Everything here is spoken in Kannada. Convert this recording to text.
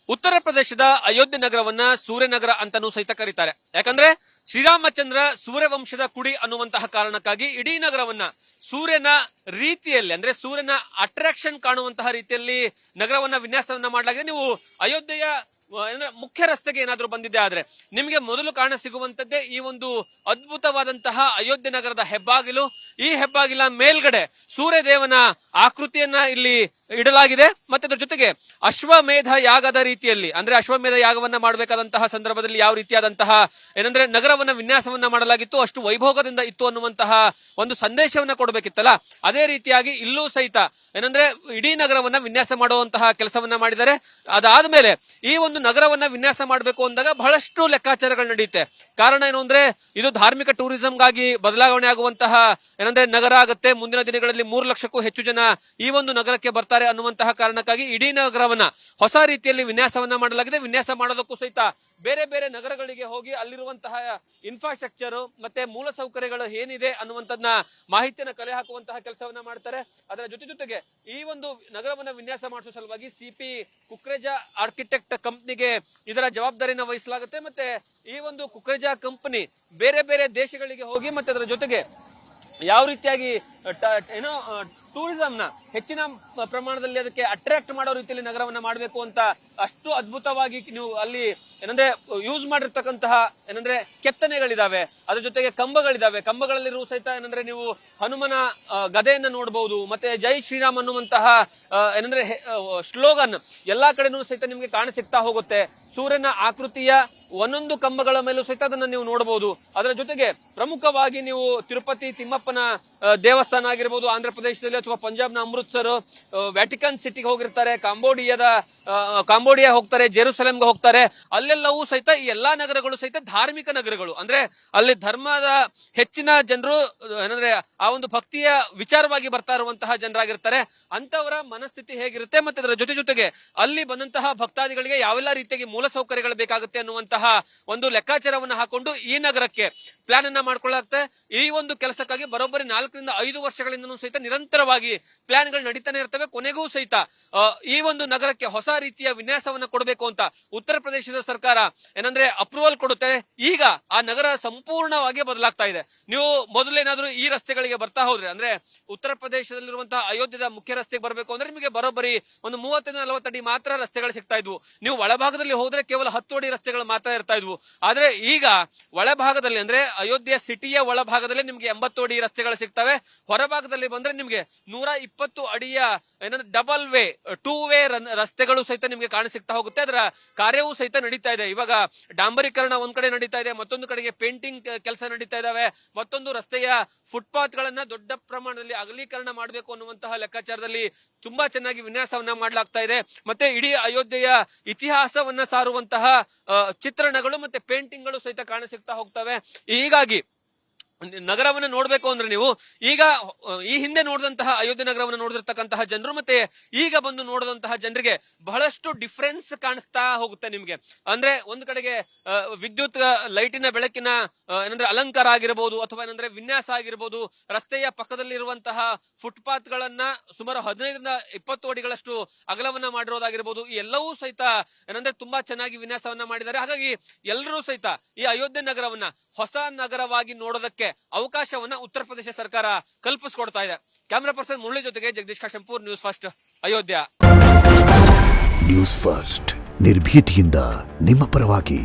ಉತ್ತರ ಪ್ರದೇಶದ ಅಯೋಧ್ಯೆ ನಗರವನ್ನ ಸೂರ್ಯನಗರ ಅಂತಾನೂ ಸಹಿತ ಕರೀತಾರೆ. ಯಾಕಂದ್ರೆ ಶ್ರೀರಾಮಚಂದ್ರ ಸೂರ್ಯವಂಶದ ಕುಡಿ ಅನ್ನುವಂತಹ ಕಾರಣಕ್ಕಾಗಿ ಇಡೀ ನಗರವನ್ನ ಸೂರ್ಯನ ರೀತಿಯಲ್ಲಿ ಅಂದ್ರೆ ಸೂರ್ಯನ ಅಟ್ರಾಕ್ಷನ್ ಕಾಣುವಂತಹ ರೀತಿಯಲ್ಲಿ ನಗರವನ್ನ ವಿನ್ಯಾಸವನ್ನ ಮಾಡಲಾಗಿದೆ. ನೀವು ಅಯೋಧ್ಯೆಯ ಮುಖ್ಯ ರಸ್ತೆಗೆ ಏನಾದ್ರೂ ಬಂದಿದೆ ಆದ್ರೆ ನಿಮಗೆ ಮೊದಲು ಕಾಣ ಸಿಗುವಂತದ್ದೇ ಈ ಒಂದು ಅದ್ಭುತವಾದಂತಹ ಅಯೋಧ್ಯೆ ನಗರದ ಹೆಬ್ಬಾಗಿಲು. ಈ ಹೆಬ್ಬಾಗಿಲ ಮೇಲ್ಗಡೆ ಸೂರ್ಯದೇವನ ಆಕೃತಿಯನ್ನ ಇಲ್ಲಿ ಇಡಲಾಗಿದೆ. ಮತ್ತೆ ಅದರ ಜೊತೆಗೆ ಅಶ್ವಮೇಧ ಯಾಗದ ರೀತಿಯಲ್ಲಿ ಅಂದ್ರೆ ಅಶ್ವಮೇಧ ಯಾಗವನ್ನ ಮಾಡಬೇಕಾದಂತಹ ಸಂದರ್ಭದಲ್ಲಿ ಯಾವ ರೀತಿಯಾದಂತಹ ಏನಂದ್ರೆ ನಗರವನ್ನ ವಿನ್ಯಾಸವನ್ನ ಮಾಡಲಾಗಿತ್ತು, ಅಷ್ಟು ವೈಭೋಗದಿಂದ ಇತ್ತು ಅನ್ನುವಂತಹ ಒಂದು ಸಂದೇಶವನ್ನ ಕೊಡಬೇಕಿತ್ತಲ್ಲ, ಅದೇ ರೀತಿಯಾಗಿ ಇಲ್ಲೂ ಸಹಿತ ಏನಂದ್ರೆ ಇಡೀ ನಗರವನ್ನ ವಿನ್ಯಾಸ ಮಾಡುವಂತಹ ಕೆಲಸವನ್ನ ಮಾಡಿದ್ದಾರೆ. ಅದಾದ್ಮೇಲೆ ಈ ಒಂದು ನಗರವನ್ನ ವಿನ್ಯಾಸ ಮಾಡಬೇಕು ಅಂದಾಗ ಬಹಳಷ್ಟು ಲೆಕ್ಕಾಚಾರಗಳು ನಡೆಯುತ್ತೆ. ಕಾರಣ ಏನು ಅಂದ್ರೆ ಇದು ಧಾರ್ಮಿಕ ಟೂರಿಸಂಗಾಗಿ ಬದಲಾವಣೆ ಆಗುವಂತಹ ಏನಂದ್ರೆ ನಗರ ಆಗುತ್ತೆ. ಮುಂದಿನ ದಿನಗಳಲ್ಲಿ 3 ಲಕ್ಷಕ್ಕೂ ಹೆಚ್ಚು ಜನ ಈ ಒಂದು ನಗರಕ್ಕೆ ಬರ್ತಾರೆ ಅನ್ನುವಂತಹ ಕಾರಣಕ್ಕಾಗಿ ಇಡೀ ನಗರವನ್ನ ಹೊಸ ರೀತಿಯಲ್ಲಿ ವಿನ್ಯಾಸವನ್ನ ಮಾಡಲಾಗಿದೆ. ವಿನ್ಯಾಸ ಮಾಡೋದಕ್ಕೂ ಸಹಿತ ಬೇರೆ ಬೇರೆ ನಗರಗಳಿಗೆ ಹೋಗಿ ಅಲ್ಲಿರುವಂತಹ ಇನ್ಫ್ರಾಸ್ಟ್ರಕ್ಚರ್ ಮತ್ತೆ ಮೂಲ ಸೌಕರ್ಯಗಳು ಏನಿದೆ ಅನ್ನುವಂಥದ್ದನ್ನ ಮಾಹಿತಿಯನ್ನ ಕಲೆ ಹಾಕುವಂತಹ ಕೆಲಸವನ್ನ ಮಾಡ್ತಾರೆ. ಅದರ ಜೊತೆಗೆ ಈ ಒಂದು ನಗರವನ್ನ ವಿನ್ಯಾಸ ಮಾಡಿಸುವ ಸಲುವಾಗಿ ಸಿಪಿ ಕುಕ್ರೇಜಾ ಆರ್ಕಿಟೆಕ್ಟ್ ಕಂಪನಿಗೆ ಇದರ ಜವಾಬ್ದಾರಿನ ವಹಿಸಲಾಗುತ್ತೆ. ಮತ್ತೆ ಈ ಒಂದು ಕುಕ್ರೇಜಾ ಕಂಪನಿ ಬೇರೆ ಬೇರೆ ದೇಶಗಳಿಗೆ ಹೋಗಿ ಮತ್ತೆ ಅದರ ಜೊತೆಗೆ ಯಾವ ರೀತಿಯಾಗಿ ಏನೋ ಟೂರಿಸಂನ ಹೆಚ್ಚಿನ ಪ್ರಮಾಣದಲ್ಲಿ ಅದಕ್ಕೆ ಅಟ್ರಾಕ್ಟ್ ಮಾಡೋ ರೀತಿಯಲ್ಲಿ ನಗರವನ್ನ ಮಾಡಬೇಕು ಅಂತ ಅಷ್ಟು ಅದ್ಭುತವಾಗಿ ನೀವು ಅಲ್ಲಿ ಏನಂದ್ರೆ ಯೂಸ್ ಮಾಡಿರ್ತಕ್ಕಂತಹ ಏನಂದ್ರೆ ಕೆತ್ತನೆಗಳಿದಾವೆ. ಅದ್ರ ಜೊತೆಗೆ ಕಂಬಗಳಿದಾವೆ. ಕಂಬಗಳಲ್ಲಿರುವ ಸಹಿತ ಏನಂದ್ರೆ ನೀವು ಹನುಮನ ಗದೆಯನ್ನ ನೋಡಬಹುದು. ಮತ್ತೆ ಜೈ ಶ್ರೀರಾಮ್ ಅನ್ನುವಂತಹ ಏನಂದ್ರೆ ಸ್ಲೋಗನ್ ಎಲ್ಲಾ ಕಡೆನೂ ಸಹಿತ ನಿಮ್ಗೆ ಕಾಣ ಸಿಗ್ತಾ ಹೋಗುತ್ತೆ. ಸೂರ್ಯನ ಆಕೃತಿಯ ಒಂದೊಂದು ಕಂಬಗಳ ಮೇಲೂ ಸಹಿತ ಅದನ್ನ ನೀವು ನೋಡಬಹುದು. ಅದರ ಜೊತೆಗೆ ಪ್ರಮುಖವಾಗಿ ನೀವು ತಿರುಪತಿ ತಿಮ್ಮಪ್ಪನ ದೇವಸ್ಥಾನ ಆಗಿರ್ಬೋದು, ಆಂಧ್ರ ಪ್ರದೇಶದಲ್ಲಿ ಅಥವಾ ಪಂಜಾಬ್ನ ಅಮೃತ್ಸರ್, ವ್ಯಾಟಿಕನ್ ಸಿಟಿಗೆ ಹೋಗಿರ್ತಾರೆ, ಕಾಂಬೋಡಿಯಾ ಹೋಗ್ತಾರೆ, ಜೆರುಸಲೇಂಗೆ ಹೋಗ್ತಾರೆ. ಅಲ್ಲೆಲ್ಲವೂ ಸಹಿತ ಈ ಎಲ್ಲಾ ನಗರಗಳು ಸಹಿತ ಧಾರ್ಮಿಕ ನಗರಗಳು. ಅಂದ್ರೆ ಅಲ್ಲಿ ಧರ್ಮದ ಹೆಚ್ಚಿನ ಜನರು ಏನಂದ್ರೆ ಆ ಒಂದು ಭಕ್ತಿಯ ವಿಚಾರವಾಗಿ ಬರ್ತಾ ಇರುವಂತಹ ಜನರಾಗಿರ್ತಾರೆ. ಅಂತವರ ಮನಸ್ಥಿತಿ ಹೇಗಿರುತ್ತೆ ಮತ್ತೆ ಅದರ ಜೊತೆಗೆ ಅಲ್ಲಿ ಬಂದಂತಹ ಭಕ್ತಾದಿಗಳಿಗೆ ಯಾವೆಲ್ಲ ರೀತಿಯಾಗಿ ಮೂಲ ಸೌಕರ್ಯಗಳು ಬೇಕಾಗುತ್ತೆ ಅನ್ನುವಂತಹ ಒಂದು ಲೆಕ್ಕಾಚಾರವನ್ನು ಹಾಕೊಂಡು ಈ ನಗರಕ್ಕೆ ಪ್ಲಾನ್ ಅನ್ನ ಮಾಡ್ಕೊಳ್ಳಾಗುತ್ತೆ. ಈ ಒಂದು ಕೆಲಸಕ್ಕಾಗಿ ಬರೋಬ್ಬರಿ 4 ರಿಂದ 5 ವರ್ಷಗಳಿಂದನೂ ಸಹಿತ ನಿರಂತರವಾಗಿ ಪ್ಲಾನ್ಗಳು ನಡೀತಾನೆ ಇರ್ತವೆ. ಕೊನೆಗೂ ಸಹಿತ ಈ ಒಂದು ನಗರಕ್ಕೆ ಹೊಸ ರೀತಿಯ ವಿನ್ಯಾಸವನ್ನ ಕೊಡಬೇಕು ಅಂತ ಉತ್ತರ ಪ್ರದೇಶದ ಸರ್ಕಾರ ಏನಂದ್ರೆ ಅಪ್ರೂವಲ್ ಕೊಡುತ್ತೆ. ಈಗ ಆ ನಗರ ಸಂಪೂರ್ಣವಾಗಿ ಬದಲಾಗ್ತಾ ಇದೆ. ನೀವು ಮೊದಲೇನಾದ್ರೂ ಈ ರಸ್ತೆಗಳಿಗೆ ಬರ್ತಾ ಹೋದ್ರೆ ಅಂದ್ರೆ ಉತ್ತರ ಪ್ರದೇಶದಲ್ಲಿರುವಂತಹ ಅಯೋಧ್ಯದ ಮುಖ್ಯ ರಸ್ತೆಗೆ ಬರಬೇಕು ಅಂದ್ರೆ ನಿಮಗೆ ಬರೋಬ್ಬರಿ ಒಂದು 30-40 ಅಡಿ ಮಾತ್ರ ರಸ್ತೆಗಳು ಸಿಗ್ತಾ ಇದ್ವು. ನೀವು ಒಳಭಾಗದಲ್ಲಿ ಹೋದ್ರೆ ಕೇವಲ 10 ಅಡಿ ರಸ್ತೆಗಳು ಮಾತ್ರ ಇರ್ತಾ ಇದ್ವು. ಆದ್ರೆ ಈಗ ಒಳಭಾಗದಲ್ಲಿ ಅಂದ್ರೆ ಅಯೋಧ್ಯೆಯ ಸಿಟಿಯ ಒಳಭಾಗದಲ್ಲಿ ನಿಮ್ಗೆ 80 ಅಡಿ ರಸ್ತೆಗಳು ಸಿಗ್ತವೆ. ಹೊರಭಾಗದಲ್ಲಿ ಬಂದ್ರೆ ನಿಮ್ಗೆ 120 ಅಡಿಯ ಏನಂದ್ರೆ ಡಬಲ್ ವೇ 2 ವೇ ರಸ್ತೆಗಳು ಸಹಿತ ನಿಮ್ಗೆ ಕಾಣ ಸಿಗ್ತಾ ಹೋಗುತ್ತೆ. ಅದರ ಕಾರ್ಯವೂ ಸಹಿತ ನಡೀತಾ ಇದೆ. ಇವಾಗ ಡಾಂಬರೀಕರಣ ಒಂದ್ ಕಡೆ ನಡೀತಾ ಇದೆ, ಮತ್ತೊಂದು ಕಡೆಗೆ ಪೇಂಟಿಂಗ್ ಕೆಲಸ ನಡೀತಾ ಇದಾವೆ, ಮತ್ತೊಂದು ರಸ್ತೆಯ ಫುಟ್ಪಾತ್ ಗಳನ್ನ ದೊಡ್ಡ ಪ್ರಮಾಣದಲ್ಲಿ ಅಗಲೀಕರಣ ಮಾಡಬೇಕು ಅನ್ನುವಂತಹ ಲೆಕ್ಕಾಚಾರದಲ್ಲಿ ತುಂಬಾ ಚೆನ್ನಾಗಿ ವಿನ್ಯಾಸವನ್ನ ಮಾಡಲಾಗ್ತಾ ಇದೆ. ಮತ್ತೆ ಇಡೀ ಅಯೋಧ್ಯೆಯ ಇತಿಹಾಸವನ್ನ ಸಾರುವಂತಹ ಚಿತ್ರಣಗಳು ಮತ್ತೆ ಪೇಂಟಿಂಗ್ಗಳು ಸಹಿತ ಕಾಣ ಸಿಗ್ತಾ ಹೋಗ್ತವೆ. ಹೀಗಾಗಿ ನಗರವನ್ನ ನೋಡ್ಬೇಕು ಅಂದ್ರೆ ನೀವು ಈಗ ಈ ಹಿಂದೆ ನೋಡಿದಂತಹ ಅಯೋಧ್ಯೆ ನಗರವನ್ನು ನೋಡಿರ್ತಕ್ಕಂತಹ ಜನರು ಮತ್ತೆ ಈಗ ಬಂದು ನೋಡಿದಂತಹ ಜನರಿಗೆ ಬಹಳಷ್ಟು ಡಿಫರೆನ್ಸ್ ಕಾಣಿಸ್ತಾ ಹೋಗುತ್ತೆ ನಿಮ್ಗೆ. ಅಂದ್ರೆ ಒಂದ್ ಕಡೆಗೆ ವಿದ್ಯುತ್ ಲೈಟಿನ ಬೆಳಕಿನ ಏನಂದ್ರೆ ಅಲಂಕಾರ ಆಗಿರಬಹುದು ಅಥವಾ ಏನಂದ್ರೆ ವಿನ್ಯಾಸ ಆಗಿರ್ಬೋದು, ರಸ್ತೆಯ ಪಕ್ಕದಲ್ಲಿರುವಂತಹ ಫುಟ್ಪಾತ್ ಗಳನ್ನ ಸುಮಾರು 15 ರಿಂದ 20 ಅಡಿಗಳಷ್ಟು ಅಗಲವನ್ನ ಮಾಡಿರೋದಾಗಿರ್ಬೋದು. ಈ ಎಲ್ಲವೂ ಸಹಿತ ಏನಂದ್ರೆ ತುಂಬಾ ಚೆನ್ನಾಗಿ ವಿನ್ಯಾಸವನ್ನ ಮಾಡಿದ್ದಾರೆ. ಹಾಗಾಗಿ ಎಲ್ಲರೂ ಸಹಿತ ಈ ಅಯೋಧ್ಯೆ ನಗರವನ್ನ ಹೊಸ ನಗರವಾಗಿ ನೋಡೋದಕ್ಕೆ ಅವಕಾಶವನ್ನ ಉತ್ತರ ಪ್ರದೇಶ ಸರ್ಕಾರ ಕಲ್ಪಿಸಿಕೊಡ್ತಾ ಇದೆ. ಕ್ಯಾಮರಾ ಪರ್ಸನ್ ಮುರಳಿ ಜೊತೆಗೆ Jagadish Kashampur, news first, Ayodhya. News first ನಿರ್ಭೀತಿಯಿಂದ ನಿಮ್ಮ ಪರವಾಗಿ.